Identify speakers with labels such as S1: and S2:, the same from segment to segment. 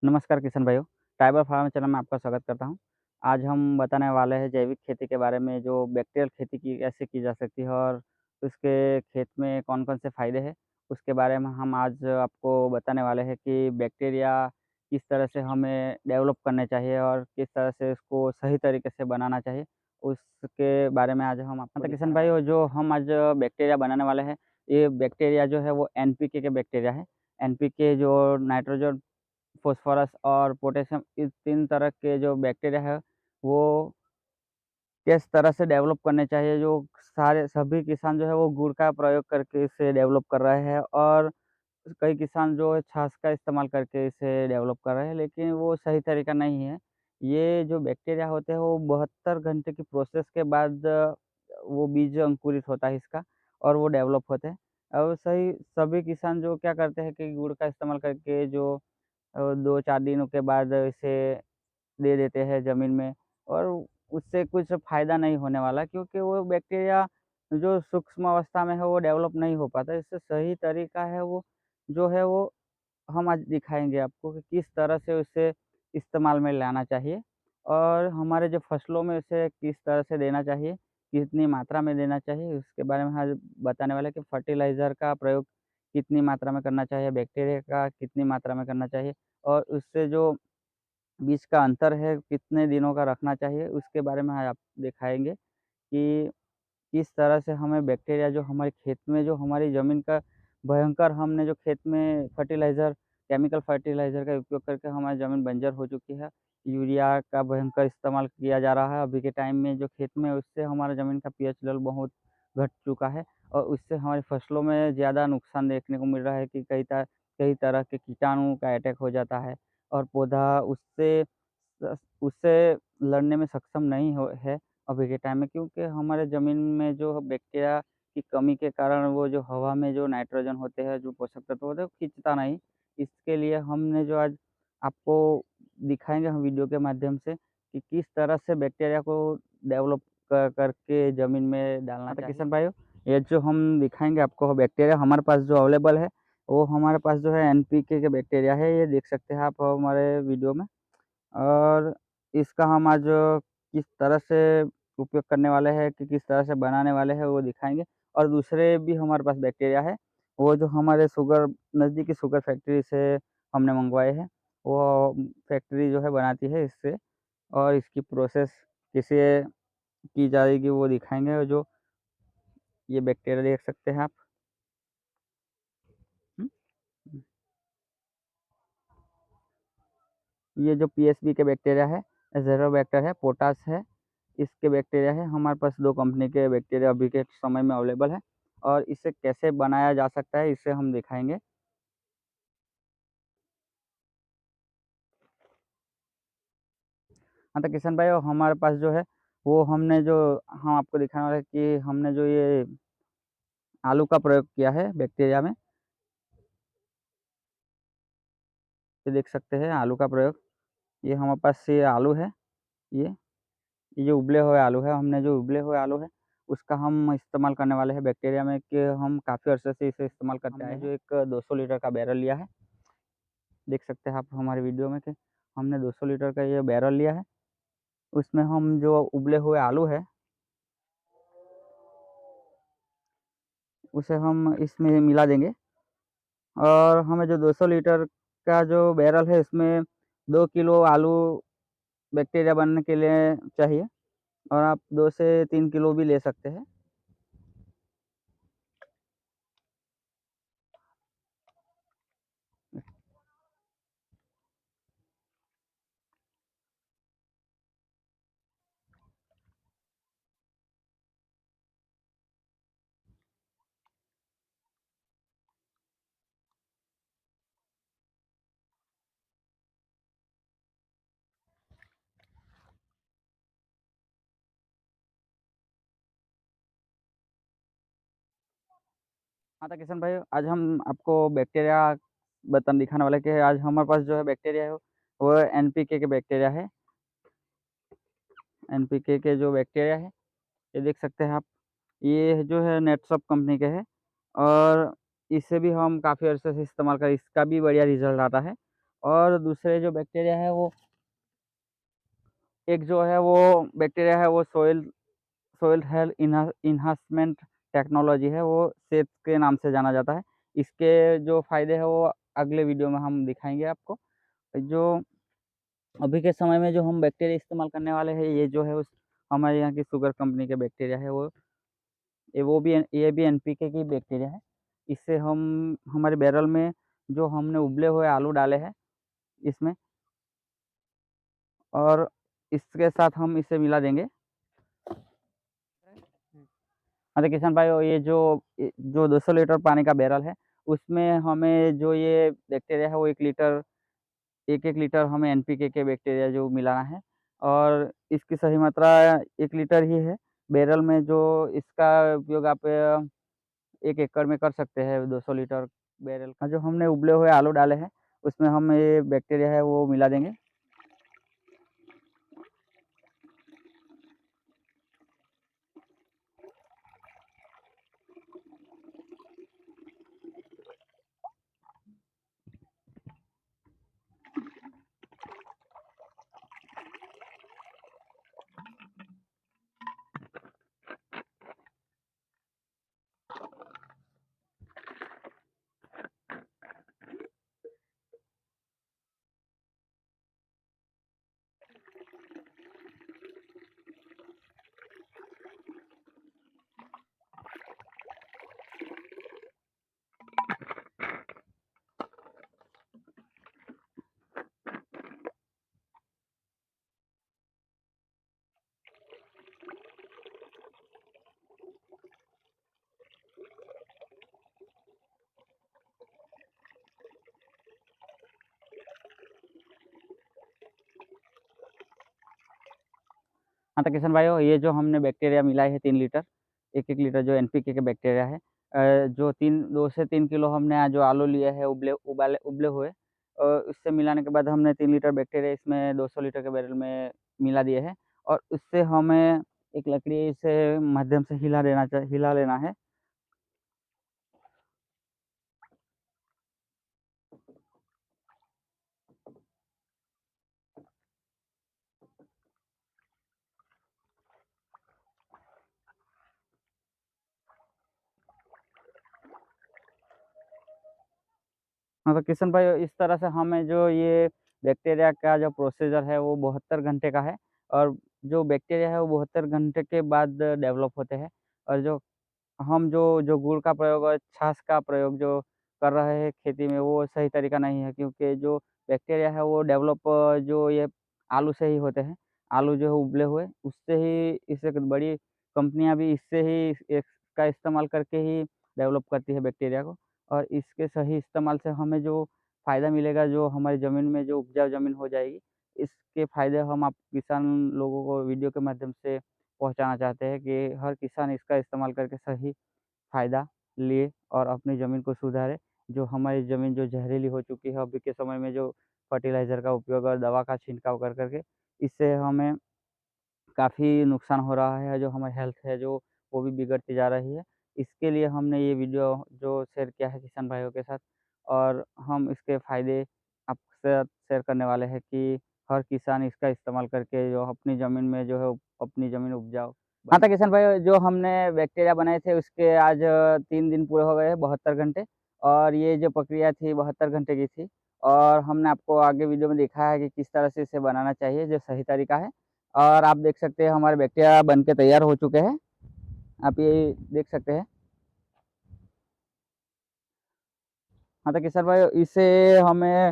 S1: नमस्कार किशन भाइयों, tribal farm channel में आपका स्वागत करता हूँ। आज हम बताने वाले हैं जैविक खेती के बारे में, जो बैक्टीरियल खेती की कैसे की जा सकती है और उसके खेत में कौन-कौन से फ़ायदे हैं, उसके बारे में हम आज आपको बताने वाले हैं कि बैक्टीरिया किस तरह से हमें डेवलप करने चाहिए और किस तरह से उसको सही तरीके से बनाना चाहिए, उसके बारे में आज हम आपको किशन भाइयों, जो हम आज बैक्टीरिया बनाने वाले हैं, ये बैक्टीरिया जो है वो एनपीके के बैक्टीरिया है। एनपीके जो नाइट्रोजन, फ़ॉस्फ़ोरस और पोटेशियम, इस 3 तरह के जो बैक्टीरिया है, वो किस तरह से डेवलप करने चाहिए, जो सारे सभी किसान जो है वो गुड़ का प्रयोग करके इसे डेवलप कर रहे हैं और कई किसान जो है छाछ का इस्तेमाल करके इसे डेवलप कर रहे हैं, लेकिन वो सही तरीका नहीं है। ये जो बैक्टीरिया होते हैं वो 72 घंटे की प्रोसेस के बाद वो बीज अंकुरित होता है इसका और वो डेवलप होते हैं। और सही सभी किसान जो क्या करते हैं कि गुड़ का इस्तेमाल करके जो 2-4 दिनों के बाद इसे दे देते हैं ज़मीन में और उससे कुछ फ़ायदा नहीं होने वाला, क्योंकि वो बैक्टीरिया जो सूक्ष्म अवस्था में है वो डेवलप नहीं हो पाता। इससे सही तरीका है वो जो है वो हम आज दिखाएँगे आपको कि किस तरह से उसे इस्तेमाल में लाना चाहिए और हमारे जो फसलों में उसे किस तरह से देना चाहिए, कितनी मात्रा में देना चाहिए, उसके बारे में आज बताने वाले हैं कि फर्टिलाइज़र का प्रयोग कितनी मात्रा में करना चाहिए, बैक्टीरिया का कितनी मात्रा में करना चाहिए और उससे जो बीच का अंतर है कितने दिनों का रखना चाहिए, उसके बारे में आज आप दिखाएँगे कि किस तरह से हमें बैक्टीरिया जो हमारे खेत में, जो हमारी ज़मीन का भयंकर, हमने जो खेत में फर्टिलाइज़र, केमिकल फर्टिलाइज़र का उपयोग करके हमारी ज़मीन बंजर हो चुकी है। यूरिया का भयंकर इस्तेमाल किया जा रहा है अभी के टाइम में जो खेत में, उससे हमारा ज़मीन का पीएच लेवल बहुत घट चुका है और उससे हमारी फसलों में ज़्यादा नुकसान देखने को मिल रहा है कि कई तरह के कीटाणु का अटैक हो जाता है और पौधा उससे लड़ने में सक्षम नहीं हो है अभी के टाइम में, क्योंकि हमारे ज़मीन में जो बैक्टीरिया की कमी के कारण वो जो हवा में जो नाइट्रोजन होते हैं, जो पोषक तत्व होते हैं, वो खींचता नहीं। इसके लिए हमने जो आज आपको दिखाएँगे हम वीडियो के माध्यम से कि किस तरह से बैक्टीरिया को डेवलप करके ज़मीन में डालना चाहिए। किशन भाइयों, ये जो हम दिखाएँगे आपको बैक्टीरिया हमारे पास जो अवेलेबल है, वो हमारे पास जो है एनपीके के बैक्टीरिया है, ये देख सकते हैं आप हमारे वीडियो में। और इसका हम आज किस तरह से उपयोग करने वाले हैं, कि किस तरह से बनाने वाले हैं, वो दिखाएँगे और दूसरे भी हमारे पास बैक्टीरिया है, वो जो हमारे नज़दीकी शुगर फैक्ट्री से हमने मँगवाए हैं। वो फैक्ट्री जो है बनाती है इससे और इसकी प्रोसेस कैसे की जाएगी वो दिखाएँगे और जो ये बैक्टीरिया देख सकते हैं आप। हुँ, ये जो पीएसबी के बैक्टीरिया है, एज़ेरोबैक्टर है, पोटाश है, इसके बैक्टीरिया है। हमारे पास 2 कंपनी के बैक्टीरिया अभी के समय में अवेलेबल है और इसे कैसे बनाया जा सकता है, इसे हम दिखाएँगे। हाँ, तो किशन भाई हमारे पास जो है, वो हमने जो हम आपको दिखाने वाले हैं कि हमने जो ये आलू का प्रयोग किया है बैक्टीरिया में, ये देख सकते हैं आलू का प्रयोग। ये हमारे पास ये आलू है, ये ये जो उबले हुए आलू है, हमने जो उबले हुए आलू है, उसका हम इस्तेमाल करने वाले हैं बैक्टीरिया में, कि हम काफ़ी अरसे से इसे इस्तेमाल करते आए हैं। जो एक 200 लीटर का बैरल लिया है, देख सकते हैं आप हमारे वीडियो में कि हमने 200 लीटर का ये बैरल लिया है। उसमें हम जो उबले हुए आलू है, उसे हम इसमें मिला देंगे और हमें जो 200 लीटर का जो बैरल है, इसमें 2 किलो आलू बैक्टीरिया बनने के लिए चाहिए और आप 2 से 3 किलो भी ले सकते हैं। हाँ, तो किशन भाई, आज हम आपको बैक्टीरिया दिखाने वाले हैं कि आज हमारे पास जो है बैक्टीरिया है, वो एनपीके के बैक्टीरिया है। एनपीके के जो बैक्टीरिया है, ये देख सकते हैं आप। ये जो है नेटसप कंपनी के है और इसे भी हम काफ़ी अरसे से इस्तेमाल कर, इसका भी बढ़िया रिज़ल्ट आता है और दूसरे जो बैक्टीरिया है वो एक जो है वो बैक्टीरिया है वो सोइल हेल्थ इन्हांसमेंट टेक्नोलॉजी है, वो सेप के नाम से जाना जाता है। इसके जो फ़ायदे हैं वो अगले वीडियो में हम दिखाएँगे आपको। जो अभी के समय में जो हम बैक्टीरिया इस्तेमाल करने वाले हैं, ये जो है उस हमारे यहाँ की शुगर कंपनी के बैक्टीरिया है, ये भी एनपीके की बैक्टीरिया है। इससे हम हमारे बैरल में जो हमने उबले हुए आलू डाले हैं इसमें, और इसके साथ हम इसे मिला देंगे। हाँ, तो किशन भाई, जो 200 लीटर पानी का बैरल है, उसमें हमें जो ये बैक्टीरिया है वो 1 लीटर हमें एनपीके के बैक्टीरिया जो मिलाना है, और इसकी सही मात्रा 1 लीटर ही है। बैरल में जो इसका उपयोग आप 1 एकड़ में कर सकते हैं, 200 लीटर बैरल का जो हमने उबले हुए आलू डाले हैं, उसमें हम ये बैक्टीरिया है वो मिला देंगे। हाँ, तो किशन भाइयों, ये जो हमने बैक्टीरिया मिलाए हैं 3 लीटर, 1-1 लीटर जो एनपीके के बैक्टीरिया है, जो 2 से 3 किलो हमने आज जो आलू लिए हैं उबले हुए, उससे मिलाने के बाद हमने 3 लीटर बैक्टीरिया इसमें 200 लीटर के बैरल में मिला दिए हैं, और उससे हमें एक लकड़ी से माध्यम से हिला लेना है। हाँ, तो किशन भाई, इस तरह से हमें जो ये बैक्टीरिया का जो प्रोसीजर है वो 72 घंटे का है, और जो बैक्टीरिया है वो 72 घंटे के बाद डेवलप होते हैं, और जो गुड़ का प्रयोग और छाछ का प्रयोग जो कर रहे हैं खेती में, वो सही तरीका नहीं है, क्योंकि जो बैक्टीरिया है वो डेवलप जो ये आलू से ही होते हैं। आलू जो है उबले हुए, उससे ही इसे बड़ी कंपनियां भी इससे ही इसका इस्तेमाल करके ही डेवलप करती है बैक्टीरिया को, और इसके सही इस्तेमाल से हमें जो फ़ायदा मिलेगा, जो हमारी ज़मीन में जो उपजाऊ ज़मीन हो जाएगी, इसके फ़ायदे हम आप किसान लोगों को वीडियो के माध्यम से पहुँचाना चाहते हैं कि हर किसान इसका इस्तेमाल करके सही फ़ायदा लिए और अपनी ज़मीन को सुधारे। जो हमारी ज़मीन जो ज़हरीली हो चुकी है अभी के समय में, जो फर्टिलाइज़र का उपयोग और दवा का छिड़काव कर के, इससे हमें काफ़ी नुकसान हो रहा है, जो हमारी हेल्थ है जो वो भी बिगड़ती जा रही है। इसके लिए हमने ये वीडियो जो शेयर किया है किसान भाइयों के साथ, और हम इसके फ़ायदे आपके साथ शेयर करने वाले हैं कि हर किसान इसका इस्तेमाल करके जो अपनी ज़मीन में जो है अपनी ज़मीन उपजाऊ। हाँ, तो किशन भाई, जो हमने बैक्टीरिया बनाए थे उसके आज 3 दिन पूरे हो गए हैं, 72 घंटे, और ये जो प्रक्रिया थी 72 घंटे की थी, और हमने आपको आगे वीडियो में दिखाया है कि किस तरह से इसे बनाना चाहिए, जो सही तरीका है। और आप देख सकते हैं हमारे बैक्टीरिया बन के तैयार हो चुके हैं, आप ये देख सकते हैं। हाँ, तो किशन भाई, इसे हमें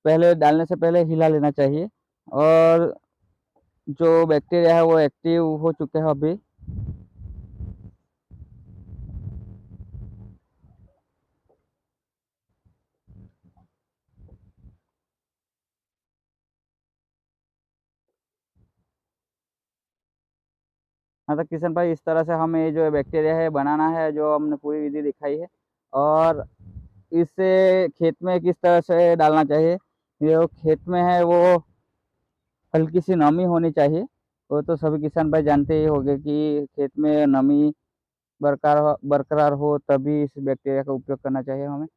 S1: पहले डालने से पहले हिला लेना चाहिए, और जो बैक्टीरिया है वो एक्टिव हो चुके हैं अभी। हाँ, तो किशन भाई, इस तरह से हमें ये जो बैक्टीरिया है बनाना है, जो हमने पूरी विधि दिखाई है, और इसे खेत में किस तरह से डालना चाहिए, जो खेत में है वो हल्की सी नमी होनी चाहिए। वो तो सभी किसान भाई जानते ही होंगे कि खेत में नमी बरकरार हो तभी इस बैक्टीरिया का उपयोग करना चाहिए हमें।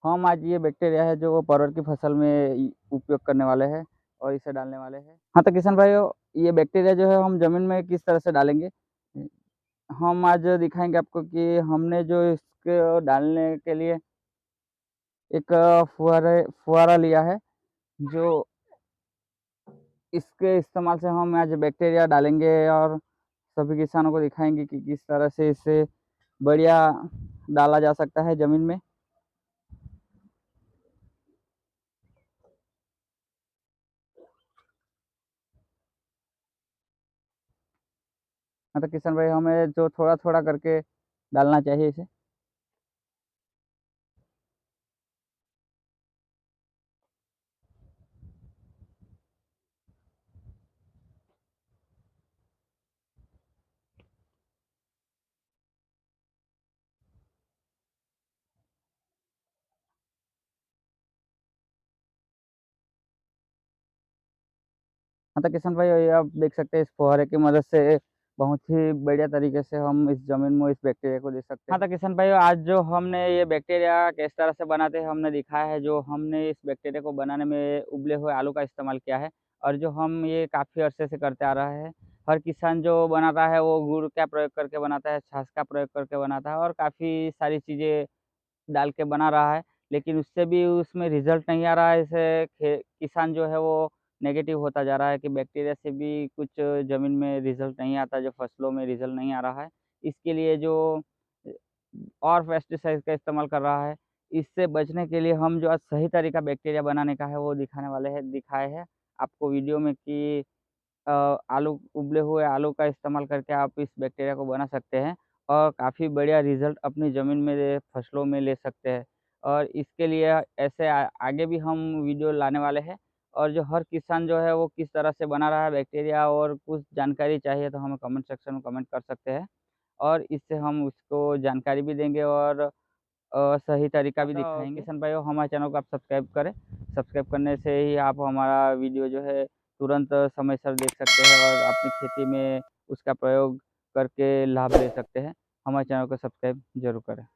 S1: हम आज ये बैक्टीरिया है जो परवल की फसल में उपयोग करने वाले हैं और इसे डालने वाले हैं। हाँ, तो किसान भाइयों, ये बैक्टीरिया जो है हम ज़मीन में किस तरह से डालेंगे, हम आज दिखाएँगे आपको कि हमने जो इसको डालने के लिए एक फुहारा लिया है, जो इसके इस्तेमाल से हम आज बैक्टीरिया डालेंगे और सभी किसानों को दिखाएँगे कि किस तरह से इसे बढ़िया डाला जा सकता है ज़मीन में। हाँ, तो किशन भाई, हमें जो थोड़ा-थोड़ा करके डालना चाहिए इसे। हाँ, तो किशन भाई, ये आप देख सकते हैं इस फुहारे की मदद से बहुत ही बढ़िया तरीके से हम इस ज़मीन में इस बैक्टीरिया को दे सकते हैं। हाँ, तो किशन भाई, आज जो हमने ये बैक्टीरिया किस तरह से बनाते हैं हमने दिखाया है। जो हमने इस बैक्टीरिया को बनाने में उबले हुए आलू का इस्तेमाल किया है और जो हम ये काफ़ी अरसे से करते आ रहा है। हर किसान जो बनाता है वो गुड़ का प्रयोग करके बनाता है, छाछ का प्रयोग करके बनाता है और काफ़ी सारी चीज़ें डाल के बना रहा है, लेकिन उससे भी उसमें रिज़ल्ट नहीं आ रहा है। इससे किसान जो है वो नेगेटिव होता जा रहा है कि बैक्टीरिया से भी कुछ ज़मीन में रिज़ल्ट नहीं आता, जो फसलों में रिज़ल्ट नहीं आ रहा है। इसके लिए जो अ, और पेस्टिसाइड का इस्तेमाल कर रहा है, इससे बचने के लिए हम जो आज सही तरीका बैक्टीरिया बनाने का है वो दिखाने वाले हैं, दिखाए हैं आपको वीडियो में कि आलू उबले हुए आलू का इस्तेमाल करके आप इस बैक्टीरिया को बना सकते हैं और काफ़ी बढ़िया रिज़ल्ट अपनी ज़मीन में फसलों में ले सकते हैं। और इसके लिए ऐसे आगे भी हम वीडियो लाने वाले हैं और जो हर किसान जो है वो किस तरह से बना रहा है बैक्टीरिया और कुछ जानकारी चाहिए तो हमें कमेंट सेक्शन में कमेंट कर सकते हैं और इससे हम उसको जानकारी भी देंगे और सही तरीका भी दिखाएँगे। किसान भाइयों, हमारे चैनल को आप सब्सक्राइब करें। सब्सक्राइब करने से ही आप हमारा वीडियो जो है तुरंत समय सर देख सकते हैं और अपनी खेती में उसका प्रयोग करके लाभ ले सकते हैं। हमारे चैनल को सब्सक्राइब ज़रूर करें।